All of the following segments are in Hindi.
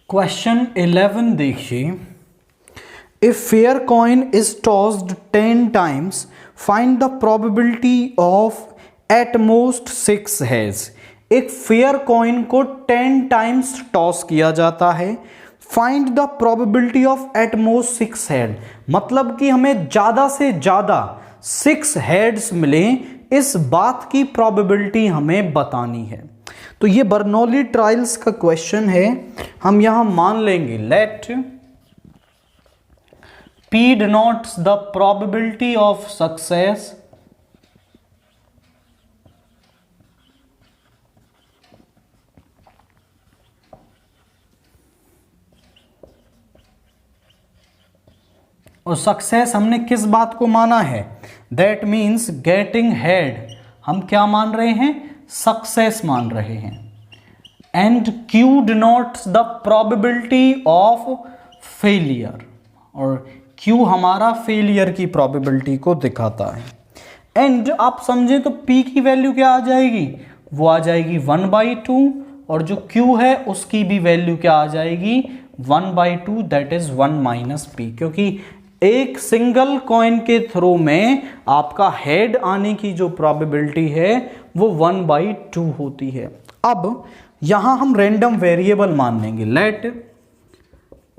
क्वेश्चन 11 देखिए। If fair coin is tossed 10 times find the probability of eight most 6 heads. एक फेयर कॉइन को 10 टाइम्स टॉस किया जाता है, find the probability of eight most 6 head, मतलब कि हमें ज्यादा से ज्यादा 6 हेड्स मिले, इस बात की प्रोबेबिलिटी हमें बतानी है। तो ये बर्नौली ट्रायल्स का क्वेश्चन है। हम यहां मान लेंगे let P denotes the probability of success और सक्सेस हमने किस बात को माना है? दैट मीन्स गेटिंग हेड हम क्या मान रहे हैं? सक्सेस मान रहे हैं। And Q denotes the probability of failure और Q हमारा फेलियर की प्रोबेबिलिटी को दिखाता है। एंड आप समझे तो P की वैल्यू क्या आ जाएगी? वो आ जाएगी 1/2 और जो Q है उसकी भी वैल्यू क्या आ जाएगी? 1/2 दैट इज 1 - P, क्योंकि एक सिंगल कॉइन के थ्रू में आपका हेड आने की जो प्रोबेबिलिटी है वो 1/2 होती है। अब यहां हम रैंडम वेरिएबल मान लेंगे। Let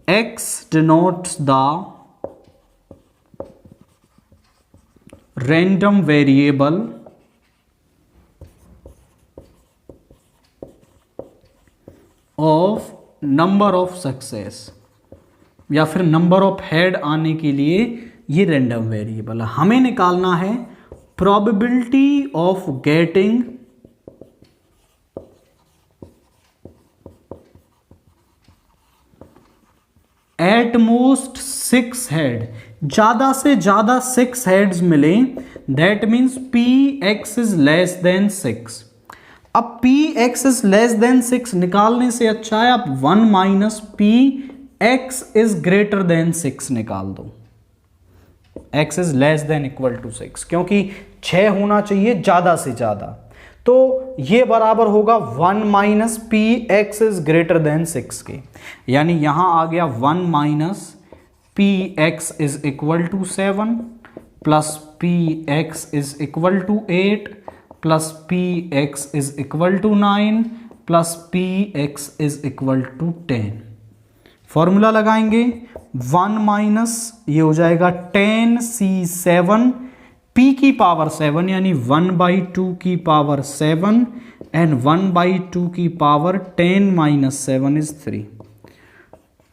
X denotes the random variable of number of success, या फिर नंबर ऑफ हेड आने के लिए ये रैंडम वेरिएबल है। हमें निकालना है probability of getting at most 6 head, ज्यादा से ज्यादा 6 हेड्स मिले, that means Px is less then 6। अब Px इज लेस देन 6 निकालने से अच्छा है आप 1 - Px इज ग्रेटर देन 6 निकाल दो। x is less than equal to 6, क्योंकि 6 होना चाहिए ज्यादा से ज्यादा, तो ये बराबर होगा 1 - Px इज ग्रेटर देन 6 के। यानी यहां आ गया 1 - Px is equal to 7 plus Px is equal to 8 plus Px is equal to 9 plus Px is equal to 10। Formula लगाएंगे 1 - ये हो जाएगा 10C7 P की पावर 7 यानी 1/2 की पावर 7 एंड 1/2 की पावर 10 - 7 इज 3।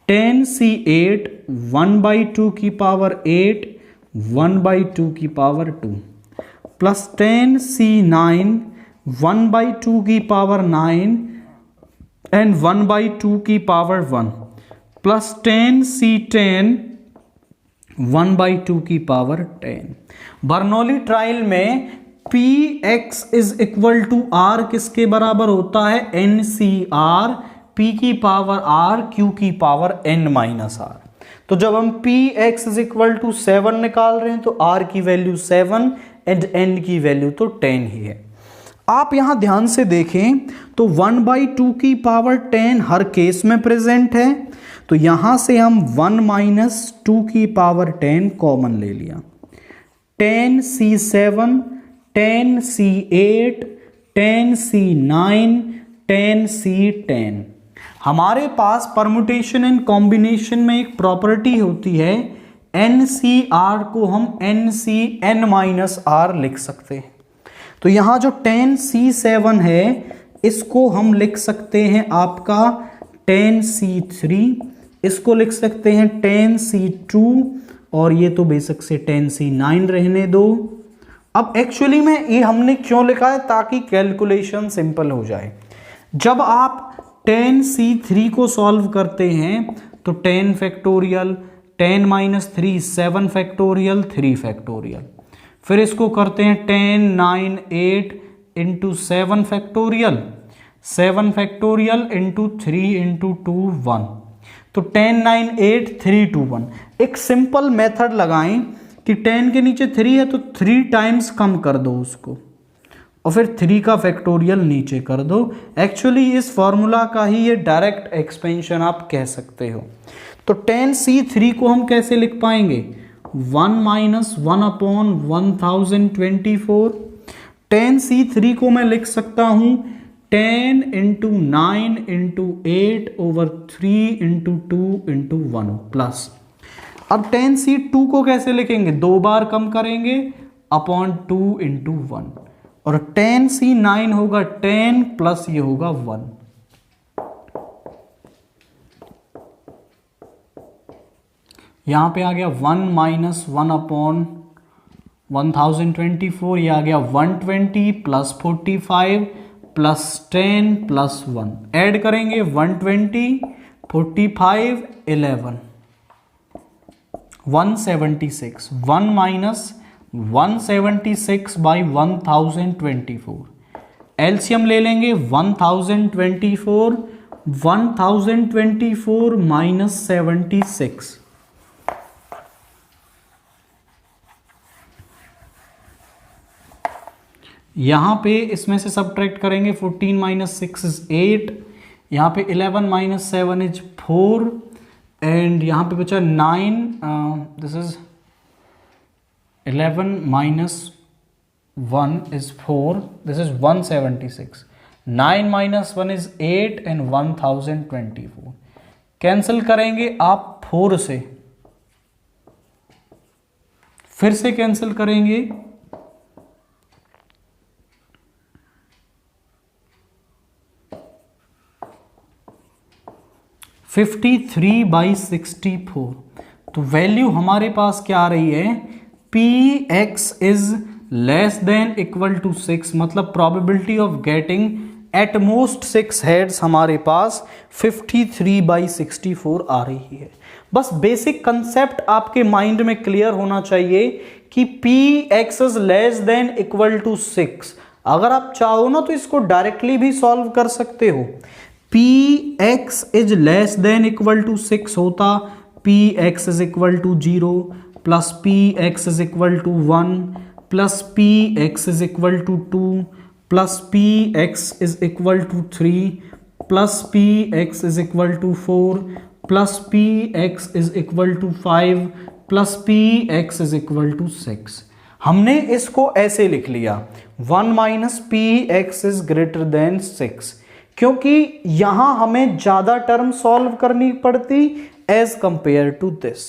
10C8 1/2 की पावर 8 1/2 की पावर 2 प्लस 10C9 1/2 की पावर 9 एंड 1/2 की पावर 1 प्लस 10C10 1/2 की पावर 10। बर्नौली ट्रायल में Px is equal to R किसके बराबर होता है? NCR, P की पावर R, Q की पावर N - R। तो जब हम Px इज इक्वल टू 7 निकाल रहे हैं तो R की वैल्यू 7 एंड N की वैल्यू तो 10 ही है। आप यहां ध्यान से देखें तो 1/2 की पावर 10 हर केस में प्रेजेंट है, तो यहां से हम 1 - 2 की पावर 10 कॉमन ले लिया। 10C7 10C8 10C9 10C10। हमारे पास परमुटेशन एंड कॉम्बिनेशन में एक प्रॉपर्टी होती है, NCR को हम NCN - R लिख सकते हैं। तो यहां जो 10C7 है इसको हम लिख सकते हैं आपका 10C3, इसको लिख सकते हैं 10C2 और ये तो बेसिक से 10C9 रहने दो। अब एक्चुअली में ये हमने क्यों लिखा है? ताकि कैलकुलेशन सिंपल हो जाए। जब आप 10C3 को सॉल्व करते हैं तो 10 फैक्टोरियल 10 - 3 7 फैक्टोरियल 3 फैक्टोरियल, फिर इसको करते हैं 10 9 8 into 7 factorial 7 factorial into 3 into 2 1, तो 10 9 8 3 2 1। एक सिंपल मेथड लगाएं कि 10 के नीचे 3 है तो 3 टाइम्स कम कर दो उसको, और फिर 3 का फैक्टोरियल नीचे कर दो। एक्चुअली इस फॉर्मूला का ही ये डायरेक्ट एक्सपेंशन आप कह सकते हो। तो 10c3 को हम कैसे लिख पाएंगे? 1 माइनस 1/1024। 10c3 को मैं लिख सकता हूं 10 into 9 into 8 over 3 into 2 into 1 plus. अब 10c2 को कैसे लिखेंगे? 2 बार कम करेंगे अपॉन 2 इंटू 1, और 10c9 होगा 10 प्लस ये होगा 1। यहां पे आ गया 1 माइनस 1/1024, ये आ गया 120 प्लस 45 प्लस 10 प्लस 1। ऐड करेंगे 120 45 11 176। 1 माइनस 176 बाई 1024। एलसीएम ले लेंगे 1024 माइनस 76। यहां पे इसमें से सब्ट्रैक्ट करेंगे 14 माइनस 6 इज 8, यहां पे 11 माइनस 7 इज 4, एंड यहां पे बचा 9, this is 11 minus 1 is 4, this is 176, 9 minus 1 is 8 and 1024। Cancel करेंगे आप 4 से, फिर से कैंसिल करेंगे 53/64। तो वैल्यू हमारे पास क्या आ रही है? Px is less than equal to 6, मतलब probability of getting at most 6 heads हमारे पास 53/64 आ रही है। बस बेसिक कंसेप्ट आपके माइंड में क्लियर होना चाहिए कि Px is less than equal to 6। अगर आप चाहो ना तो इसको डायरेक्टली भी सॉल्व कर सकते हो। Px is less than equal to 6 होता Px is equal to 0 plus Px is equal to 1 plus Px is equal to 2 plus Px is equal to 3 plus Px is equal to 4 plus Px is equal to 5 plus Px is equal to 6। हमने इसको ऐसे लिख लिया 1 minus Px is greater than 6, क्योंकि यहां हमें ज्यादा टर्म सॉल्व करनी पड़ती एज कंपेयर टू दिस।